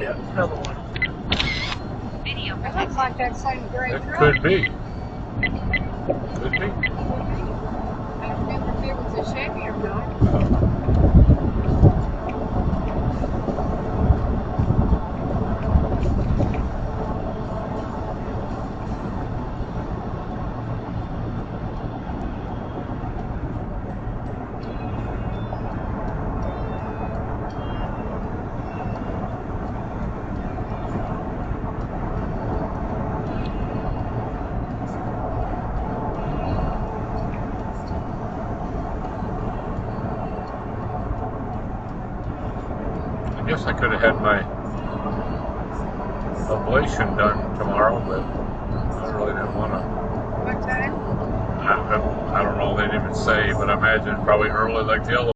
Yeah, another one. It looks like that same gray It truck. could be. Could be. I don't remember if it was a Chevy or not. I guess I could have had my ablation done tomorrow, but I really didn't want to. What time? I don't know, they didn't even say, but I imagine probably early like the other